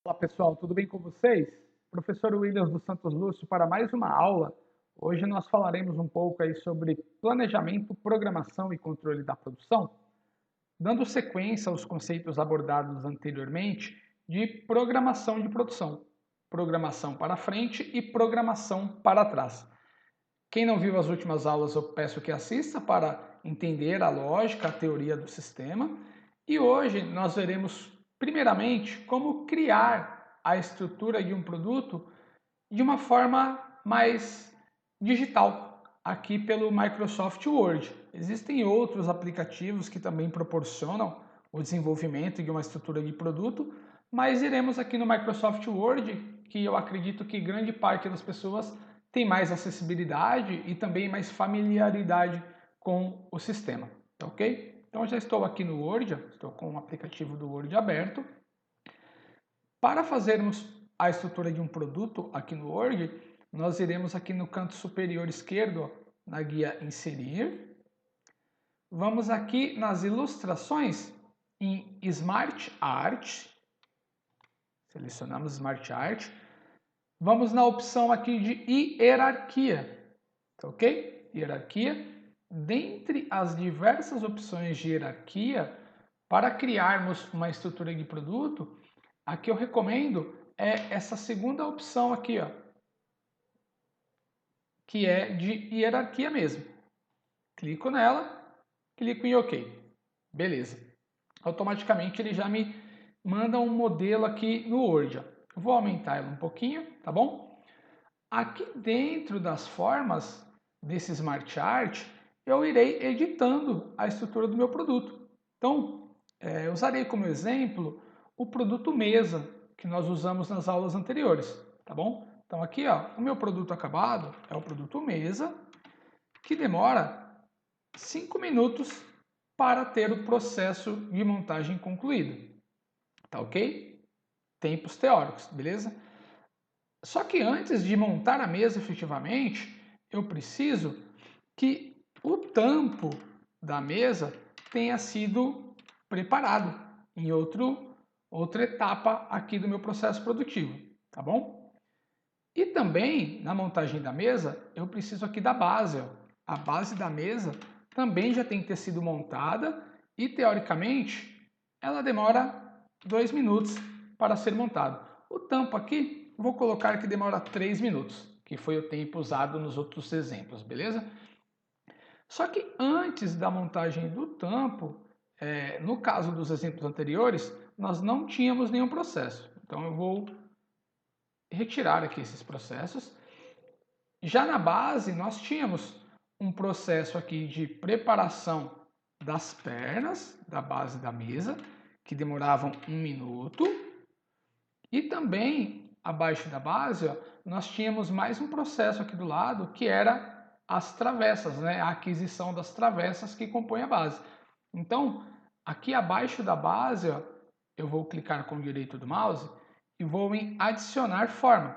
Olá pessoal, tudo bem com vocês? Professor Williams dos Santos Lúcio para mais uma aula. Hoje nós falaremos um pouco aí sobre planejamento, programação e controle da produção, dando sequência aos conceitos abordados anteriormente de programação de produção, programação para frente e programação para trás. Quem não viu as últimas aulas, eu peço que assista para entender a lógica, a teoria do sistema. E hoje nós veremos, primeiramente, como criar a estrutura de um produto de uma forma mais digital, aqui pelo Microsoft Word. Existem outros aplicativos que também proporcionam o desenvolvimento de uma estrutura de produto, mas iremos aqui no Microsoft Word, que eu acredito que grande parte das pessoas tem mais acessibilidade e também mais familiaridade com o sistema, tá ok? Então já estou aqui no Word, estou com o aplicativo do Word aberto. Para fazermos a estrutura de um produto aqui no Word, nós iremos aqui no canto superior esquerdo, na guia Inserir. Vamos aqui nas ilustrações em Smart Art. Selecionamos Smart Art. Vamos na opção aqui de hierarquia, tá ok? Hierarquia. Dentre as diversas opções de hierarquia, para criarmos uma estrutura de produto, a que eu recomendo é essa segunda opção aqui, ó, que é de hierarquia mesmo. Clico nela, clico em OK. Beleza. Automaticamente ele já me manda um modelo aqui no Word. Eu vou aumentar ela um pouquinho, tá bom? Aqui dentro das formas desse Smart Art, eu irei editando a estrutura do meu produto. Então, eu usarei como exemplo o produto mesa, que nós usamos nas aulas anteriores, tá bom? Então aqui, ó, o meu produto acabado é o produto mesa, que demora 5 minutos para ter o processo de montagem concluído, tá ok? Tempos teóricos, beleza? Só que antes de montar a mesa efetivamente, eu preciso que o tampo da mesa tenha sido preparado em outra etapa aqui do meu processo produtivo, tá bom? E também, na montagem da mesa, eu preciso aqui da base. Ó. A base da mesa também já tem que ter sido montada e, teoricamente, ela demora 2 minutos para ser montada. O tampo aqui, vou colocar que demora 3 minutos, que foi o tempo usado nos outros exemplos, beleza? Só que antes da montagem do tampo, no caso dos exemplos anteriores, nós não tínhamos nenhum processo. Então eu vou retirar aqui esses processos. Já na base, nós tínhamos um processo aqui de preparação das pernas da base da mesa, que demoravam 1 minuto. E também, abaixo da base, ó, nós tínhamos mais um processo aqui do lado, que era as travessas, né? A aquisição das travessas que compõem a base. Então, aqui abaixo da base, ó, eu vou clicar com o direito do mouse e vou em adicionar forma.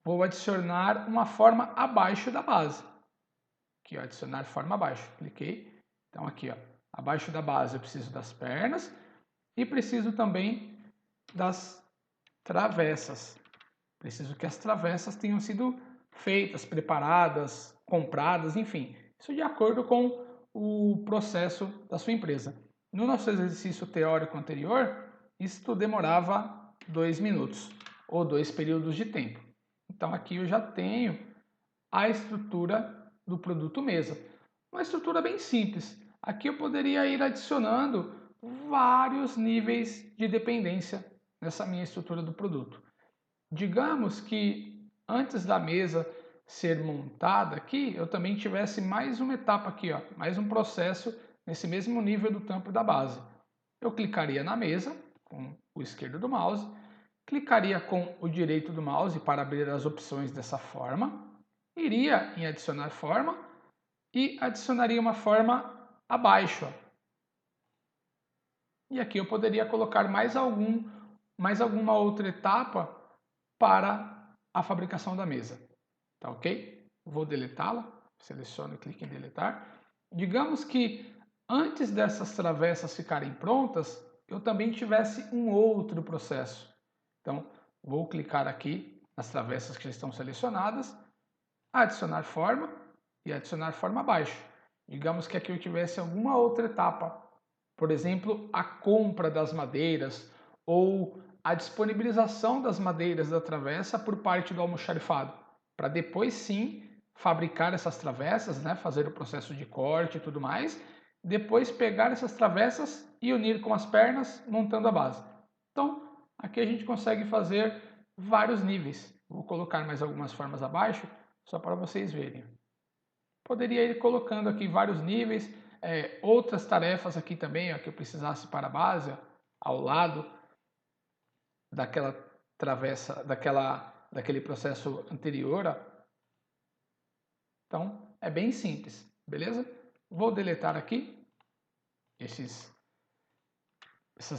Vou adicionar uma forma abaixo da base. Aqui, ó, adicionar forma abaixo. Cliquei. Então, aqui, ó, abaixo da base eu preciso das pernas e preciso também das travessas. Preciso que as travessas tenham sido feitas, preparadas, compradas, enfim. Isso de acordo com o processo da sua empresa. No nosso exercício teórico anterior, isto demorava 2 minutos ou 2 períodos de tempo. Então aqui eu já tenho a estrutura do produto mesa. Uma estrutura bem simples. Aqui eu poderia ir adicionando vários níveis de dependência nessa minha estrutura do produto. Digamos que antes da mesa ser montada aqui, eu também tivesse mais uma etapa aqui, ó, mais um processo nesse mesmo nível do tampo da base. Eu clicaria na mesa com o esquerdo do mouse, clicaria com o direito do mouse para abrir as opções dessa forma, iria em adicionar forma e adicionaria uma forma abaixo. E aqui eu poderia colocar mais alguma outra etapa para a fabricação da mesa. Tá ok? Vou deletá-la, seleciono e clique em deletar. Digamos que antes dessas travessas ficarem prontas, eu também tivesse um outro processo. Então, vou clicar aqui nas travessas que já estão selecionadas, adicionar forma e adicionar forma abaixo. Digamos que aqui eu tivesse alguma outra etapa, por exemplo, a compra das madeiras ou a disponibilização das madeiras da travessa por parte do almoxarifado, para depois sim fabricar essas travessas, né, fazer o processo de corte e tudo mais, depois pegar essas travessas e unir com as pernas, montando a base. Então, aqui a gente consegue fazer vários níveis. Vou colocar mais algumas formas abaixo, só para vocês verem. Poderia ir colocando aqui vários níveis, outras tarefas aqui também, ó, que eu precisasse para a base, ó, ao lado daquela travessa, daquele processo anterior. Ó. Então, é bem simples, beleza? Vou deletar aqui essas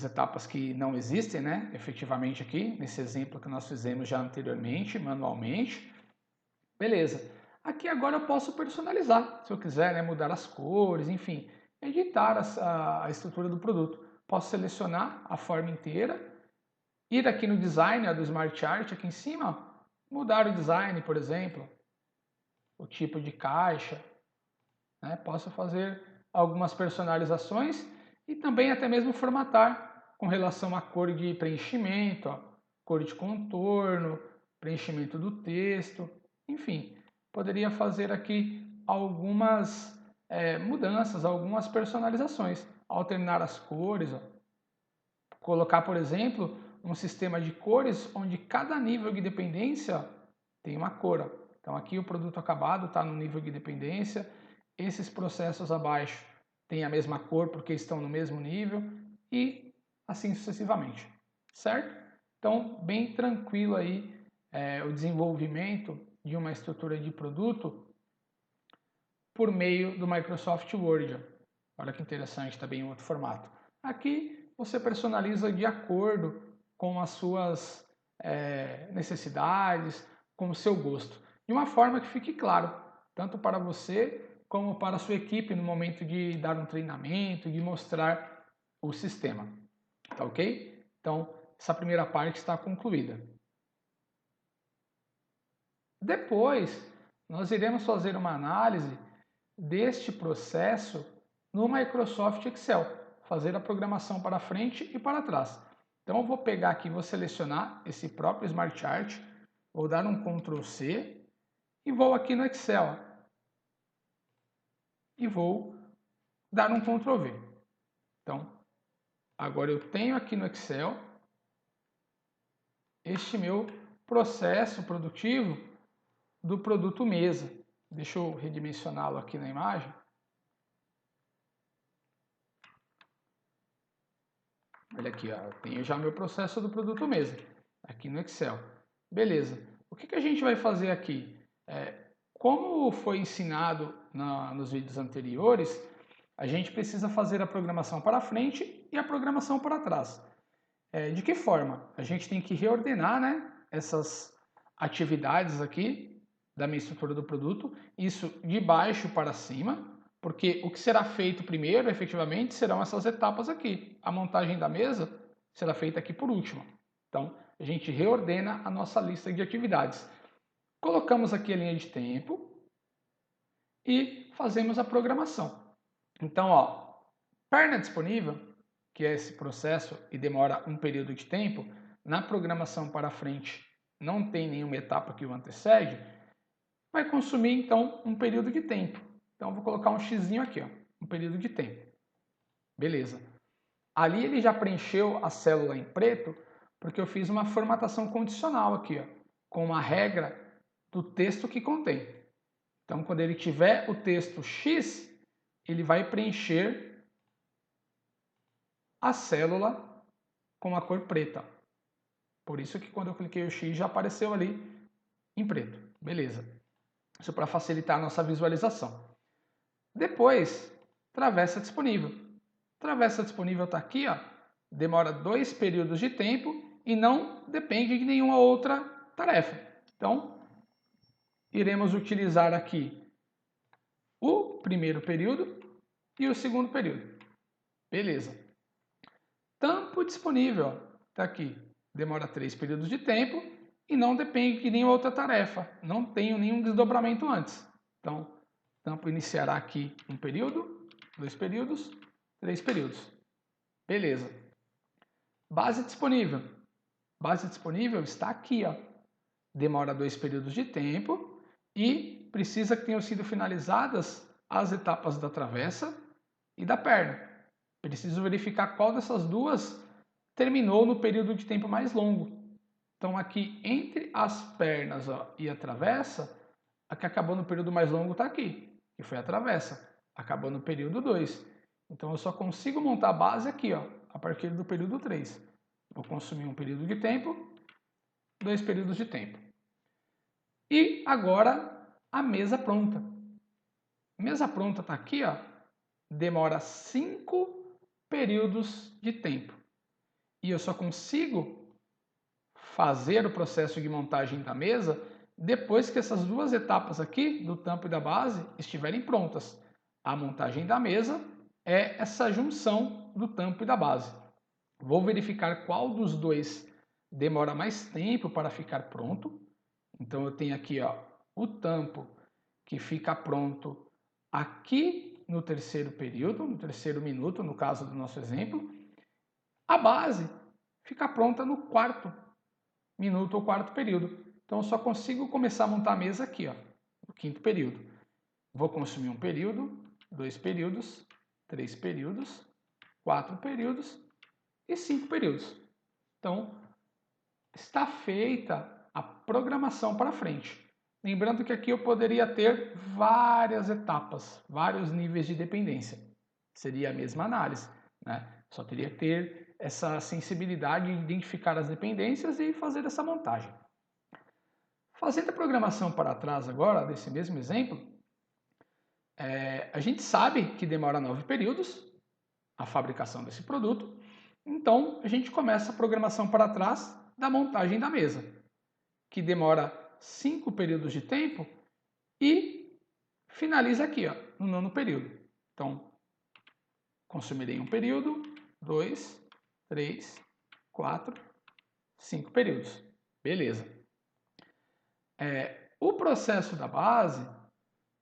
etapas que não existem, né, efetivamente aqui, nesse exemplo que nós fizemos já anteriormente, manualmente. Beleza. Aqui agora eu posso personalizar, se eu quiser, né, mudar as cores, enfim, editar a estrutura do produto. Posso selecionar a forma inteira, ir aqui no design ó, do Smart Art, aqui em cima, ó, mudar o design, por exemplo, o tipo de caixa, né? Posso fazer algumas personalizações e também até mesmo formatar com relação à cor de preenchimento, ó, cor de contorno, preenchimento do texto, enfim, poderia fazer aqui algumas mudanças, algumas personalizações, alternar as cores, ó. Colocar, por exemplo, um sistema de cores onde cada nível de dependência tem uma cor. Ó. Então aqui o produto acabado está no nível de dependência, esses processos abaixo têm a mesma cor porque estão no mesmo nível e assim sucessivamente, certo? Então, bem tranquilo aí o desenvolvimento de uma estrutura de produto por meio do Microsoft Word. Olha que interessante, está bem em outro formato. Aqui você personaliza de acordo com as suas necessidades, com o seu gosto. De uma forma que fique claro, tanto para você como para a sua equipe no momento de dar um treinamento, de mostrar o sistema. Tá ok? Então, essa primeira parte está concluída. Depois, nós iremos fazer uma análise deste processo no Microsoft Excel, fazer a programação para frente e para trás. Então eu vou pegar aqui, vou selecionar esse próprio Smart Chart, vou dar um Ctrl C e vou aqui no Excel e vou dar um Ctrl V. Então, agora eu tenho aqui no Excel este meu processo produtivo do produto mesa. Deixa eu redimensioná-lo aqui na imagem. Olha aqui, ó, tenho já meu processo do produto mesa, aqui no Excel. Beleza. O que a gente vai fazer aqui? Como foi ensinado nos vídeos anteriores, a gente precisa fazer a programação para frente e a programação para trás. De que forma? A gente tem que reordenar, né, essas atividades aqui da minha estrutura do produto, isso de baixo para cima, porque o que será feito primeiro, efetivamente, serão essas etapas aqui. A montagem da mesa será feita aqui por último. Então, a gente reordena a nossa lista de atividades. Colocamos aqui a linha de tempo e fazemos a programação. Então, ó, perna disponível, que é esse processo e demora um período de tempo, na programação para frente não tem nenhuma etapa que o antecede, vai consumir então um período de tempo. Então, vou colocar um xzinho aqui, ó, um período de tempo. Beleza. Ali ele já preencheu a célula em preto, porque eu fiz uma formatação condicional aqui, ó, com uma regra do texto que contém. Então, quando ele tiver o texto X, ele vai preencher a célula com a cor preta. Por isso que quando eu cliquei o X já apareceu ali em preto. Beleza. Isso para facilitar a nossa visualização. Depois, travessa disponível. Travessa disponível está aqui, ó, demora 2 períodos de tempo e não depende de nenhuma outra tarefa. Então, iremos utilizar aqui o primeiro período e o segundo período. Beleza. Tampo disponível, está aqui. demora 3 períodos de tempo e não depende de nenhuma outra tarefa. Não tenho nenhum desdobramento antes. Então, tampo iniciará aqui 1 período, 2 períodos, 3 períodos. Beleza. Base disponível. Base disponível está aqui, ó. Demora 2 períodos de tempo e precisa que tenham sido finalizadas as etapas da travessa e da perna. Preciso verificar qual dessas duas terminou no período de tempo mais longo. Então, aqui entre as pernas, ó, e a travessa, a que acabou no período mais longo está aqui, que foi a travessa. Acabou no período 2. Então, eu só consigo montar a base aqui, ó, a partir do período 3. Vou consumir um período de tempo, 2 períodos de tempo. E agora a mesa pronta. Mesa pronta está aqui, ó, demora 5 períodos de tempo. E eu só consigo fazer o processo de montagem da mesa depois que essas duas etapas aqui, do tampo e da base, estiverem prontas. A montagem da mesa é essa junção do tampo e da base. Vou verificar qual dos dois demora mais tempo para ficar pronto. Então eu tenho aqui, ó, o tampo que fica pronto aqui no terceiro período, no terceiro minuto, no caso do nosso exemplo. A base fica pronta no quarto minuto ou quarto período. Então eu só consigo começar a montar a mesa aqui, ó, no quinto período. Vou consumir um período, 2 períodos, 3 períodos, 4 períodos e 5 períodos. Então, está feita a programação para frente. Lembrando que aqui eu poderia ter várias etapas, vários níveis de dependência. Seria a mesma análise, né? Só teria que ter essa sensibilidade de identificar as dependências e fazer essa montagem. Fazendo a programação para trás agora, desse mesmo exemplo, a gente sabe que demora 9 períodos a fabricação desse produto, então a gente começa a programação para trás da montagem da mesa, que demora 5 períodos de tempo e finaliza aqui, ó, no nono período. Então, consumirei um período, 2, 3, 4, 5 períodos. Beleza. O processo da base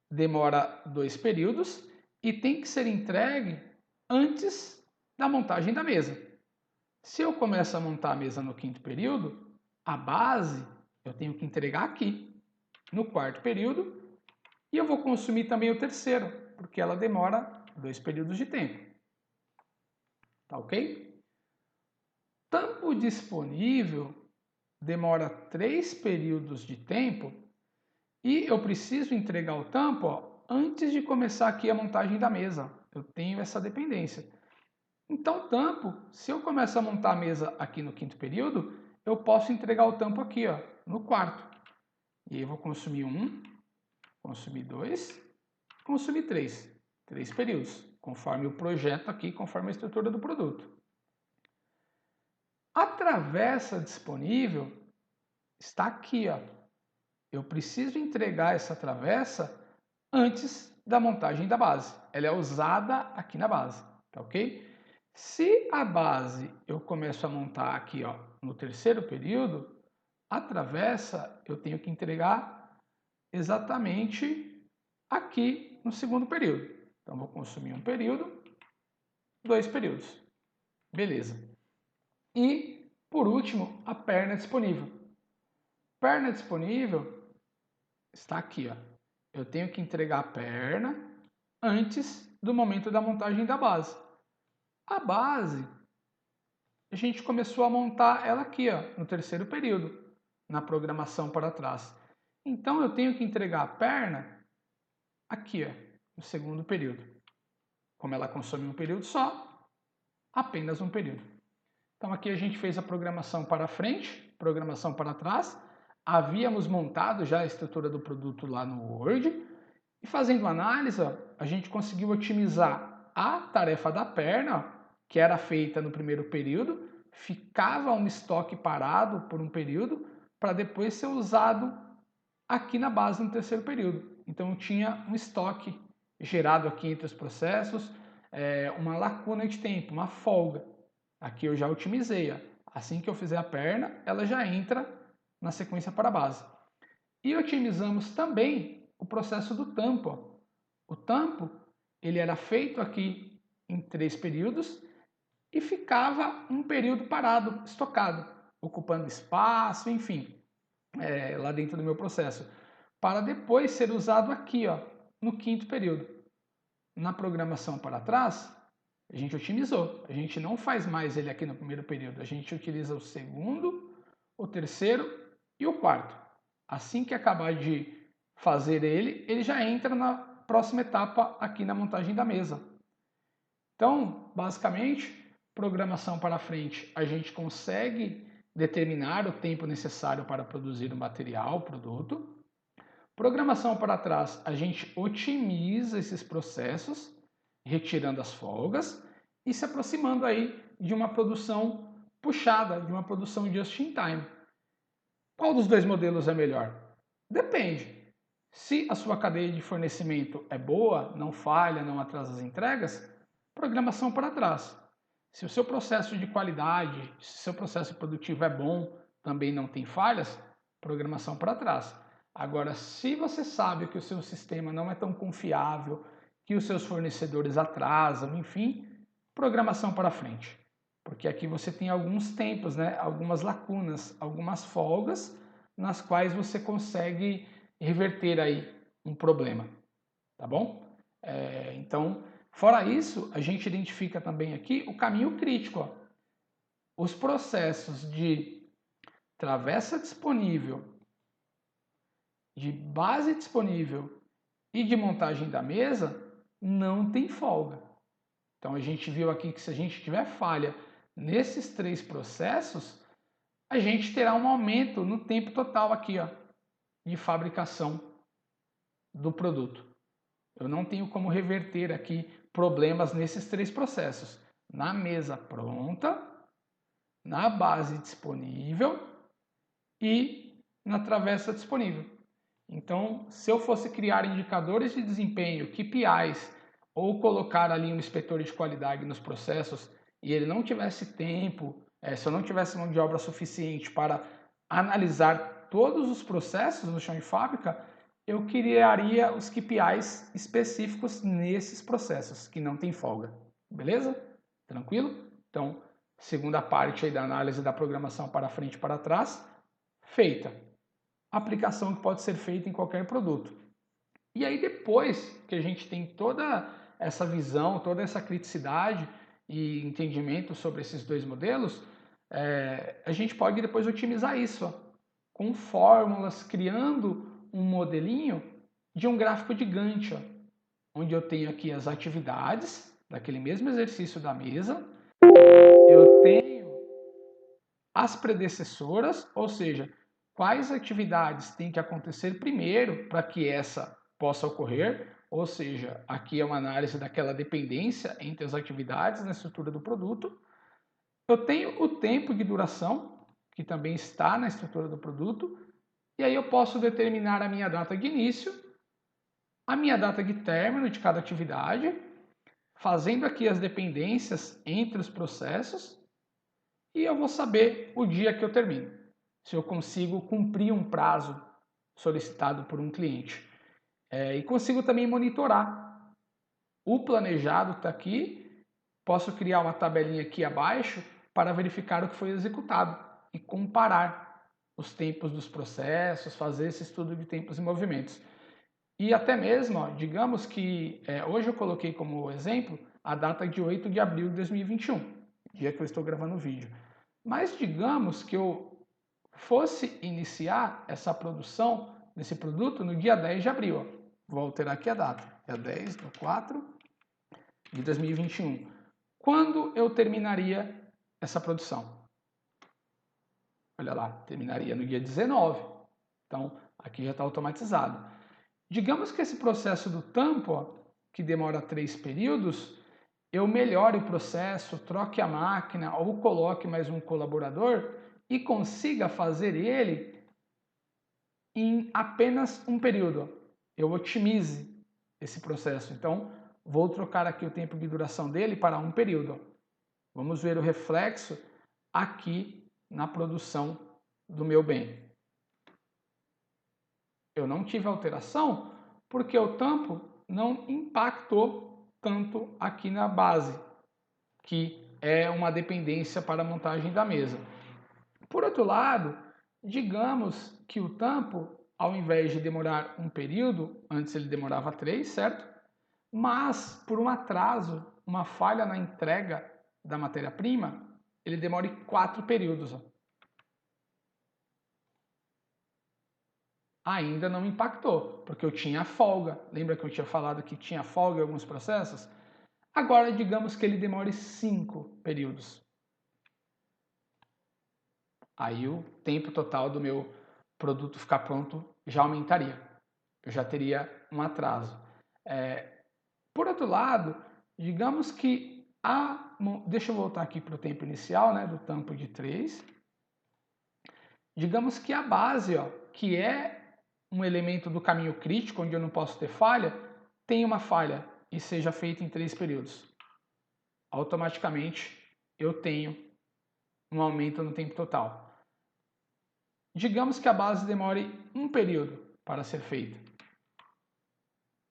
demora 2 períodos e tem que ser entregue antes da montagem da mesa. Se eu começo a montar a mesa no quinto período, a base eu tenho que entregar aqui, no quarto período, e eu vou consumir também o terceiro, porque ela demora 2 períodos de tempo. Tá ok? Tampo disponível demora 3 períodos de tempo e eu preciso entregar o tampo, ó, antes de começar aqui a montagem da mesa. Eu tenho essa dependência. Então, tampo, se eu começo a montar a mesa aqui no quinto período, eu posso entregar o tampo aqui, ó, no quarto. E aí eu vou consumir 1, consumir 2, consumir 3. 3 períodos, conforme o projeto aqui, conforme a estrutura do produto. A travessa disponível está aqui, ó. Eu preciso entregar essa travessa antes da montagem da base. Ela é usada aqui na base, tá ok? Se a base eu começo a montar aqui, ó, no terceiro período, a travessa eu tenho que entregar exatamente aqui no segundo período. Então, vou consumir um período, 2 períodos. Beleza. E, por último, a perna disponível. Perna disponível está aqui, ó. Eu tenho que entregar a perna antes do momento da montagem da base. A base, a gente começou a montar ela aqui, ó, no terceiro período, na programação para trás. Então, eu tenho que entregar a perna aqui, ó, no segundo período. Como ela consome um período só, apenas um período. Então, aqui a gente fez a programação para frente, programação para trás. Havíamos montado já a estrutura do produto lá no Word. E fazendo análise, ó, a gente conseguiu otimizar a tarefa da perna, ó, que era feita no primeiro período, ficava um estoque parado por um período, para depois ser usado aqui na base no terceiro período. Então, tinha um estoque gerado aqui entre os processos, uma lacuna de tempo, uma folga. Aqui eu já otimizei. Assim que eu fizer a perna, ela já entra na sequência para a base. E otimizamos também o processo do tampo. Ó. O tampo, ele era feito aqui em 3 períodos e ficava um período parado, estocado, ocupando espaço, enfim, lá dentro do meu processo, para depois ser usado aqui, ó, no 5º período. Na programação para trás, a gente otimizou. A gente não faz mais ele aqui no 1º período. A gente utiliza o 2º, o 3º e o 4º. Assim que acabar de fazer ele, ele já entra na próxima etapa aqui na montagem da mesa. Então, basicamente, programação para frente, a gente consegue determinar o tempo necessário para produzir o material, o produto. Programação para trás, a gente otimiza esses processos, retirando as folgas e se aproximando aí de uma produção puxada, de uma produção just in time. Qual dos dois modelos é melhor? Depende. Se a sua cadeia de fornecimento é boa, não falha, não atrasa as entregas, programação para trás. Se o seu processo de qualidade, se o seu processo produtivo é bom, também não tem falhas, programação para trás. Agora, se você sabe que o seu sistema não é tão confiável, que os seus fornecedores atrasam, enfim, programação para frente. Porque aqui você tem alguns tempos, né? Algumas lacunas, algumas folgas nas quais você consegue reverter aí um problema, tá bom? Então, fora isso, a gente identifica também aqui o caminho crítico. Ó. Os processos de travessa disponível, de base disponível e de montagem da mesa não tem folga. Então, a gente viu aqui que se a gente tiver falha nesses 3 processos, a gente terá um aumento no tempo total aqui, ó, de fabricação do produto. Eu não tenho como reverter aqui problemas nesses 3 processos. Na mesa pronta, na base disponível e na travessa disponível. Então, se eu fosse criar indicadores de desempenho, KPIs, ou colocar ali um inspetor de qualidade nos processos e ele não tivesse tempo, se eu não tivesse mão de obra suficiente para analisar todos os processos no chão de fábrica, eu criaria os KPIs específicos nesses processos, que não tem folga. Beleza? Tranquilo? Então, segunda parte aí da análise da programação para frente e para trás, feita. Aplicação que pode ser feita em qualquer produto. E aí depois que a gente tem toda essa visão, toda essa criticidade e entendimento sobre esses 2 modelos, a gente pode depois otimizar isso, ó, com fórmulas, criando um modelinho de um gráfico de Gantt, ó, onde eu tenho aqui as atividades daquele mesmo exercício da mesa, eu tenho as predecessoras, ou seja, quais atividades têm que acontecer primeiro para que essa possa ocorrer, ou seja, aqui é uma análise daquela dependência entre as atividades na estrutura do produto. Eu tenho o tempo de duração, que também está na estrutura do produto, e aí eu posso determinar a minha data de início, a minha data de término de cada atividade, fazendo aqui as dependências entre os processos, e eu vou saber o dia que eu termino, se eu consigo cumprir um prazo solicitado por um cliente. E consigo também monitorar. O planejado está aqui, posso criar uma tabelinha aqui abaixo para verificar o que foi executado e comparar os tempos dos processos, fazer esse estudo de tempos e movimentos. E até mesmo, ó, digamos que hoje eu coloquei como exemplo a data de 8 de abril de 2021, dia que eu estou gravando o vídeo. Mas digamos que eu fosse iniciar essa produção desse produto no dia 10 de abril. Ó. Vou alterar aqui a data, dia 10 de 4 de 2021. Quando eu terminaria essa produção? Olha lá, terminaria no dia 19. Então, aqui já está automatizado. Digamos que esse processo do tampo, ó, que demora 3 períodos, eu melhore o processo, troque a máquina ou coloque mais um colaborador e consiga fazer ele em apenas um período. Eu otimize esse processo. Então, vou trocar aqui o tempo de duração dele para um período. Vamos ver o reflexo aqui na produção do meu bem. Eu não tive alteração porque o tampo não impactou tanto aqui na base, que é uma dependência para a montagem da mesa. Por outro lado, digamos que o tampo, ao invés de demorar um período, antes ele demorava 3, certo? Mas por um atraso, uma falha na entrega da matéria-prima, ele demora 4 períodos. Ainda não impactou, porque eu tinha folga. Lembra que eu tinha falado que tinha folga em alguns processos? Agora, digamos que ele demore 5 períodos. Aí o tempo total do meu produto ficar pronto já aumentaria. Eu já teria um atraso. Por outro lado, digamos que deixa eu voltar aqui para o tempo inicial, né, do tampo de 3. Digamos que a base, ó, que é um elemento do caminho crítico, onde eu não posso ter falha, tem uma falha e seja feita em 3 períodos. Automaticamente eu tenho um aumento no tempo total. Digamos que a base demore um período para ser feita.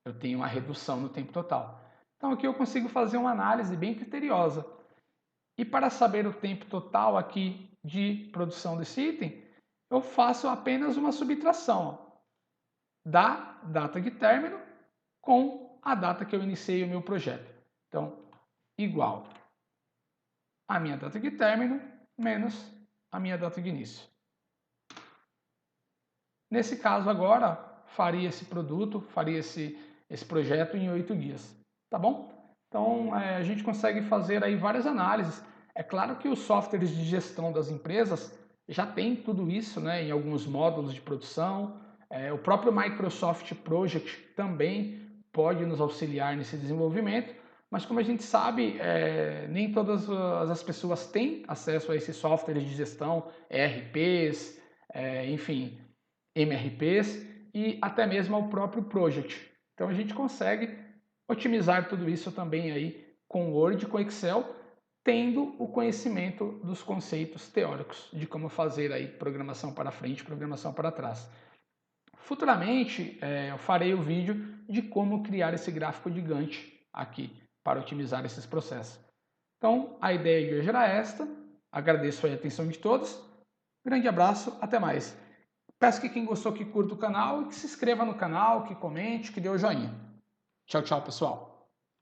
Eu tenho uma redução no tempo total. Então aqui eu consigo fazer uma análise bem criteriosa. E para saber o tempo total aqui de produção desse item, eu faço apenas uma subtração da data de término com a data que eu iniciei o meu projeto. Então, igual a minha data de término menos a minha data de início. Nesse caso agora, faria esse produto, faria esse projeto em 8 dias, tá bom? Então, a gente consegue fazer aí várias análises. É claro que os softwares de gestão das empresas já tem tudo isso, né, em alguns módulos de produção. O próprio Microsoft Project também pode nos auxiliar nesse desenvolvimento, mas como a gente sabe, nem todas as pessoas têm acesso a esses softwares de gestão, ERPs, enfim, MRPs e até mesmo ao próprio Project. Então a gente consegue otimizar tudo isso também aí com Word, com Excel, tendo o conhecimento dos conceitos teóricos de como fazer aí programação para frente, programação para trás. Futuramente eu farei o vídeo de como criar esse gráfico de Gantt aqui para otimizar esses processos. Então a ideia de hoje era esta. Agradeço a atenção de todos. Grande abraço, até mais. Peço que quem gostou que curta o canal e que se inscreva no canal, que comente, que dê o joinha. Tchau, tchau, pessoal.